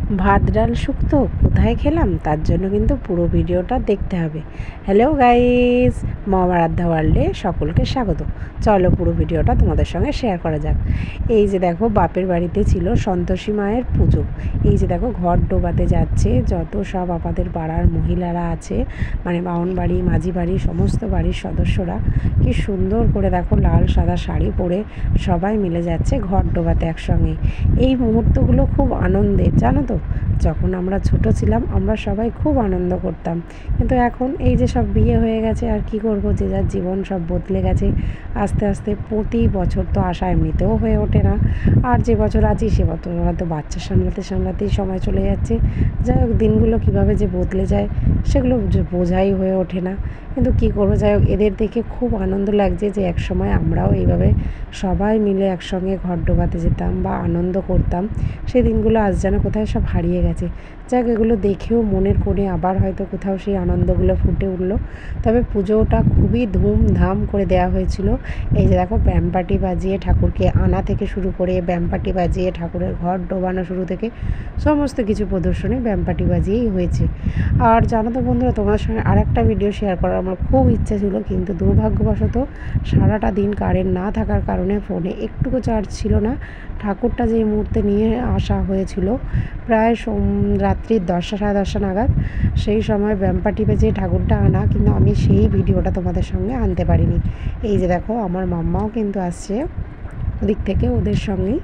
ভাত ডাল শুক্তো কোথায় খেলাম তার জন্য কিন্তু পুরো ভিডিওটা দেখতে হবে। হ্যালো গাইস, মম আরাধ্যা ওয়ার্ল্ডে সকলকে স্বাগত। চলো পুরো ভিডিওটা তোমাদের সঙ্গে শেয়ার করা যাক। এই যে দেখো, বাপের বাড়িতে ছিল সন্তোষী মায়ের পুজো। এই যে দেখো, ঘর ডোবাতে যাচ্ছে যত সব আমাদের পাড়ার মহিলারা আছে, মানে বাউন বাড়ি, মাঝি বাড়ি, সমস্ত বাড়ির সদস্যরা কি সুন্দর করে দেখো লাল সাদা শাড়ি পরে সবাই মিলে যাচ্ছে ঘর ডোবাতে একসঙ্গে। এই মুহূর্তগুলো খুব আনন্দের, জানো তো। যখন আমরা ছোট ছিলাম আমরা সবাই খুব আনন্দ করতাম, কিন্তু এখন এই যে সব বিয়ে হয়ে গেছে আর কি করব, যে যার জীবন সব বদলে গেছে আস্তে আস্তে। প্রতি বছর তো আসা এমনিতেও হয়ে ওঠে না, আর যে বছর আছি সে বছর হয়তো বাচ্চা সামলাতে সামলাতেই সময় চলে যাচ্ছে। যাই হোক, দিনগুলো কীভাবে যে বদলে যায় সেগুলো বোঝাই হয়ে ওঠে না, কিন্তু কী করবো। যাই হোক, এদের দেখে খুব আনন্দ লাগছে যে একসময় আমরাও এইভাবে সবাই মিলে একসঙ্গে ঘর ডোবাতে যেতাম বা আনন্দ করতাম। সেই দিনগুলো আজ যেন কোথায় সব হারিয়ে গেছে। যাক, এগুলো দেখেও মনের কোণে আবার হয়তো কোথাও সেই আনন্দগুলো ফুটে উঠলো। তবে পুজোটা খুবই ধুমধাম করে দেওয়া হয়েছিল। এই যে দেখো, ব্যামপাটি বাজিয়ে ঠাকুরকে আনা থেকে শুরু করে ব্যামপাটি বাজিয়ে ঠাকুরের ঘর ডোবানো শুরু থেকে সমস্ত কিছু প্রদর্শনী ব্যামপাটি বাজিয়েই হয়েছে। আর জানো তো বন্ধুরা, তোমার সঙ্গে আর একটা ভিডিও শেয়ার করার আমার খুব ইচ্ছা ছিল, কিন্তু দুর্ভাগ্যবশত সারাটা দিন কারেন্ট না থাকার কারণে ফোনে একটুকু চার্জ ছিল না। ঠাকুরটা যে মুহূর্তে নিয়ে আসা হয়েছিল প্রায় রাত্রি 10টা সাড়ে 10টা নাগাদ, সেই সময় ব্যামপাটি বেজে ঠাকুরটা আনা, কিন্তু আমি সেই ভিডিওটা তোমাদের সঙ্গে আনতে পারিনি। এই যে দেখো, আমার মাম্মাও কিন্তু আসছে ওদিক থেকে ওদের সঙ্গেই।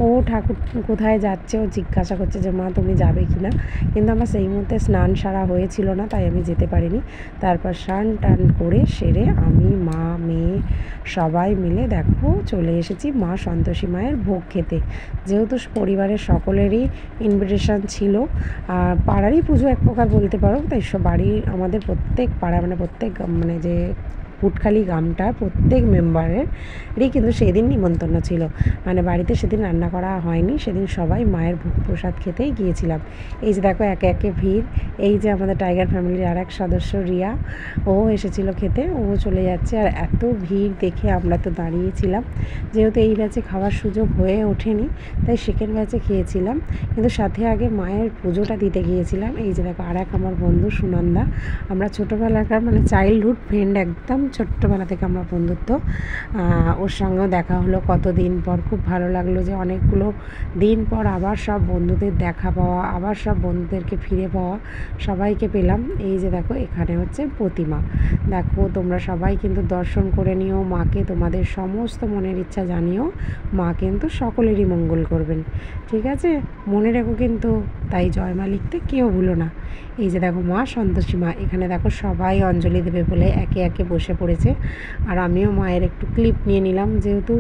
ও ঠাকুর কোথায় যাচ্ছে ও জিজ্ঞাসা করছে যে মা তুমি যাবে কি না, কিন্তু আমার সেই মুহূর্তে স্নান সারা হয়েছিল না, তাই আমি যেতে পারিনি। তারপর স্নান টান করে সেরে আমি, মা, মেয়ে সবাই মিলে দেখো চলে এসেছি মা সন্তোষী মায়ের ভোগ খেতে। যেহেতু পরিবারের সকলেরই ইনভিটেশন ছিল, আর পাড়ারই পুজো এক প্রকার বলতে পারো, তাই সব বাড়ির আমাদের প্রত্যেক পাড়া মানে যে কুটখালি গ্রামটার প্রত্যেক মেম্বারেরই কিন্তু সেদিন নিমন্ত্রণ ছিল। মানে বাড়িতে সেদিন রান্না করা হয়নি, সেদিন সবাই মায়ের ভোগ প্রসাদ খেতেই গিয়েছিলাম। এই যে দেখো, একে একে ভিড়। এই যে আমাদের টাইগার ফ্যামিলির আর এক সদস্য রিয়া, ও এসেছিল খেতে, ও চলে যাচ্ছে। আর এত ভিড় দেখে আমরা তো দাঁড়িয়েছিলাম, যেহেতু এই ব্যাচে খাওয়ার সুযোগ হয়ে ওঠেনি তাই সেকেন্ড ব্যাচে খেয়েছিলাম, কিন্তু সাথে আগে মায়ের পুজোটা দিতে গিয়েছিলাম। এই যে দেখো, আর এক আমার বন্ধু সুনন্দা, আমরা ছোটোবেলাকার মানে চাইল্ডহুড ফ্রেন্ড, একদম ছোট্টবেলা থেকে আমরা বন্ধুত্ব। ওর সঙ্গেও দেখা হলো কতদিন পর, খুব ভালো লাগলো যে অনেকগুলো দিন পর আবার সব বন্ধুদের দেখা পাওয়া, আবার সব বন্ধুদেরকে ফিরে পাওয়া, সবাইকে পেলাম। এই যে দেখো, এখানে হচ্ছে প্রতিমা। দেখো তোমরা সবাই কিন্তু দর্শন করে নিও মাকে, তোমাদের সমস্ত মনের ইচ্ছা জানিও, মা কিন্তু সকলেরই মঙ্গল করবেন, ঠিক আছে? মনে রেখো কিন্তু, তাই জয় মা লিখতে কেউ ভুলো না। এই যে দেখো মা সন্তোষী মা, এখানে দেখো সবাই অঞ্জলি দেবে বলে একে একে বসে পড়েছে। আর আমিও মায়ের একটু ক্লিপ নিয়ে নিলাম, যেহেতু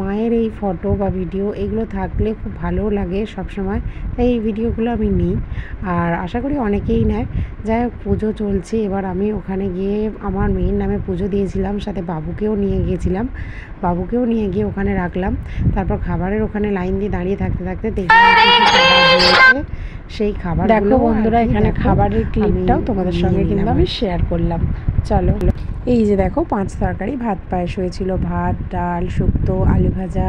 মায়ের এই ফটো বা ভিডিও এগুলো থাকলে খুব ভালো লাগে সবসময়, তাই এই ভিডিওগুলো আমি নিই, আর আশা করি অনেকেই নেয়। যাই হোক, পুজো চলছে। এবার আমি ওখানে গিয়ে আমার মেয়ের নামে পুজো দিয়েছিলাম, সাথে বাবুকেও নিয়ে গিয়েছিলাম, বাবুকেও নিয়ে গিয়ে ওখানে রাখলাম। তারপর খাবারের ওখানে লাইন দিয়ে দাঁড়িয়ে থাকতে থাকতে দেখলাম সেই খাবার। দেখো বন্ধুরা, এখানে খাবারের ক্লিপটাও তোমাদের সঙ্গে কিন্তু আমি শেয়ার করলাম। চলো, এই যে দেখো 5 তরকারি ভাত পায়েস হয়েছিল, ভাত, ডাল, শুক্তো, আলু ভাজা,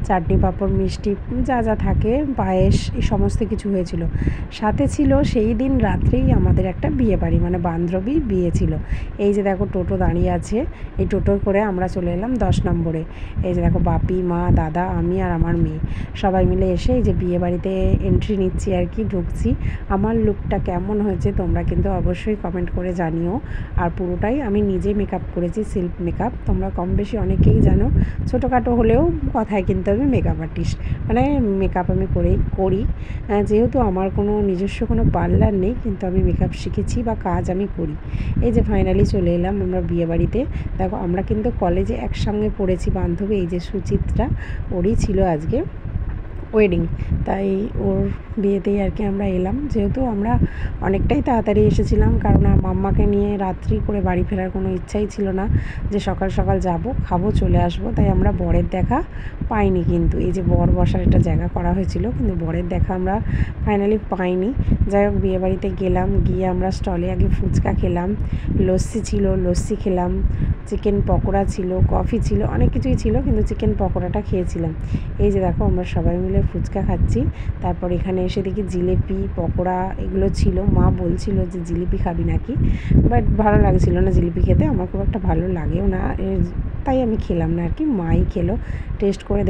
চাটনি, পাঁপড়, মিষ্টি, যা যা থাকে, পায়েস, এই সমস্ত কিছু হয়েছিল। সাথে ছিল সেই দিন রাত্রেই আমাদের একটা বিয়ে বাড়ি, মানে বান্ধবী বিয়ে ছিল। এই যে দেখো, টোটো দাঁড়িয়ে আছে, এই টোটো করে আমরা চলে এলাম 10 নম্বরে। এই যে দেখো, বাপি, মা, দাদা, আমি আর আমার মেয়ে সবাই মিলে এসে এই যে বিয়ে বাড়িতে এন্ট্রি নিচ্ছি আর কি, ঢুকছি। আমার লুকটা কেমন হয়েছে তোমরা কিন্তু অবশ্যই কমেন্ট করে জানিও। আর পুরোটাই আমি নিজে মেকআপ করেছি, সেলফ মেকআপ। তোমরা কম বেশি অনেকেই জানো, ছোটোখাটো হলেও কথায় কিন্তু আমি মেকআপ আর্টিস্ট, মানে মেকআপ আমি করি। যেহেতু আমার কোনো নিজস্ব কোনো পার্লার নেই, কিন্তু আমি মেকআপ শিখেছি বা কাজ আমি করি। এই যে ফাইনালি চলে এলাম আমরা বিয়ে বাড়িতে। দেখো, আমরা কিন্তু কলেজে একসঙ্গে পড়েছি বান্ধবী, এই যে সুচিত্রা, ওরই ছিল আজকে ওয়েডিং, তাই ওর বিয়েতেই আর কি আমরা এলাম। যেহেতু আমরা অনেকটাই তাড়াতাড়ি এসেছিলাম, কারণ মাম্মাকে নিয়ে রাত্রি করে বাড়ি ফেরার কোনো ইচ্ছাই ছিল না, যে সকাল সকাল যাব, খাবো, চলে আসবো। তাই আমরা বরের দেখা পাইনি, কিন্তু এই যে বর বসার একটা জায়গা করা হয়েছিল, কিন্তু বরের দেখা আমরা ফাইনালি পাইনি। যাই হোক, বিয়েবাড়িতে গেলাম, গিয়ে আমরা স্টলে আগে ফুচকা খেলাম, লস্যি ছিল, লস্যি খেলাম, চিকেন পকোড়া ছিল, কফি ছিল, অনেক কিছুই ছিল, কিন্তু চিকেন পকোড়াটা খেয়েছিলাম। এই যে দেখো, আমরা সবাই মিলে ফুচকা খাচ্ছি। তারপর এখানে এসে দেখি জিলিপি পকোড়া এগুলো ছিল। মা বলছিল যে জিলিপি খাবি নাকি, বাট ভালো লাগছিল না জিলিপি খেতে, আমার খুব একটা ভালো লাগেও না, তাই আমি খেলাম না আর কি। মাই খেলো, টেস্ট করে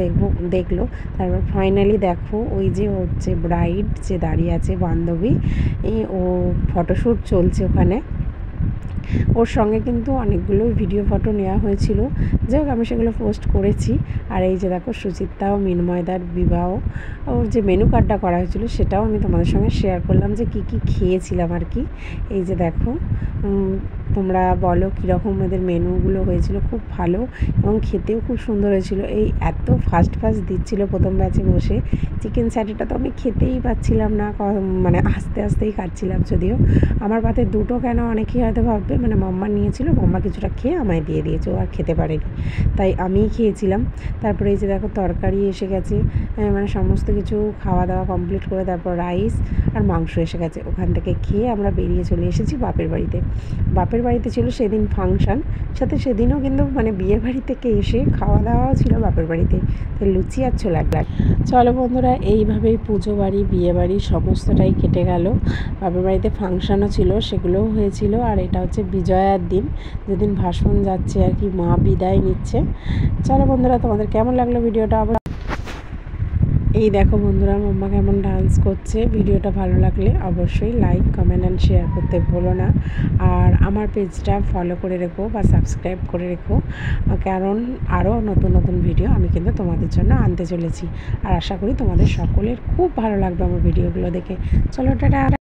দেখলো। তারপর ফাইনালি দেখো ওই যে হচ্ছে ব্রাইড যে দাঁড়িয়ে আছে বান্ধবী, ও ফটোশ্যুট চলছে ওখানে। ওর সঙ্গে কিন্তু অনেকগুলো ভিডিও ফটো নেওয়া হয়েছিল, যাই হোক আমি সেগুলো পোস্ট করেছি। আর এই যে দেখো সুচিত্রা ও মিনময়দার বিবাহ, ওর যে মেনু কার্ডটা করা হয়েছিল সেটাও আমি তোমাদের সঙ্গে শেয়ার করলাম যে কী কী খেয়েছিলাম আর কি। এই যে দেখো, তোমরা বলো কীরকম ওদের মেনুগুলো হয়েছিল, খুব ভালো এবং খেতেও খুব সুন্দর হয়েছিল। এই এত ফাস্ট দিচ্ছিলো প্রথম ব্যাচে বসে, চিকেন স্যাটিটা তো আমি খেতেই পাচ্ছিলাম না, মানে আস্তে আস্তেই খাচ্ছিলাম। যদিও আমার পাতে দুটো কেন অনেকেই হয়তো ভাববে, মানে মাম্মা নিয়েছিল, মাম্মা কিছুটা খেয়ে আমায় দিয়ে দিয়েছে, ও আর খেতে পারেনি, তাই আমিই খেয়েছিলাম। তারপরে এই যে দেখো তরকারি এসে গেছে, মানে সমস্ত কিছু খাওয়া দাওয়া কমপ্লিট করে তারপর রাইস আর মাংস এসে গেছে। ওখান থেকে খেয়ে আমরা বেরিয়ে চলে এসেছি বাপের বাড়িতে। বাপের বাড়িতে ছিল সেদিন ফাংশান, সাথে সেদিনও কিন্তু মানে বিয়ে বাড়ি থেকে এসে খাওয়া দাওয়াও ছিল বাপের বাড়িতে, তাই লুচি আর ছোলার ডাল। চলো বন্ধুরা, এইভাবেই পুজো বাড়ি বিয়ে বাড়ি সমস্তটাই কেটে গেল। বাপের বাড়িতে ফাংশানও ছিল, সেগুলোও হয়েছিল। আর এটা হচ্ছে বিজয়ার দিন, যেদিন ভাষণ যাচ্ছে আর কি, মা বিদায় নিচ্ছে। চলো বন্ধুরা, তোমাদের কেমন লাগলো ভিডিওটা? আবার এই দেখো বন্ধুরা, মাম্মা কেমন ডান্স করছে। ভিডিওটা ভালো লাগলে অবশ্যই লাইক কমেন্ট অ্যান্ড শেয়ার করতে ভুলো না। আর আমার পেজটা ফলো করে রেখো বা সাবস্ক্রাইব করে রেখো, কারণ আরও নতুন নতুন ভিডিও আমি কিন্তু তোমাদের জন্য আনতে চলেছি। আর আশা করি তোমাদের সকলের খুব ভালো লাগবে আমার ভিডিওগুলো দেখে। চলো টাটা।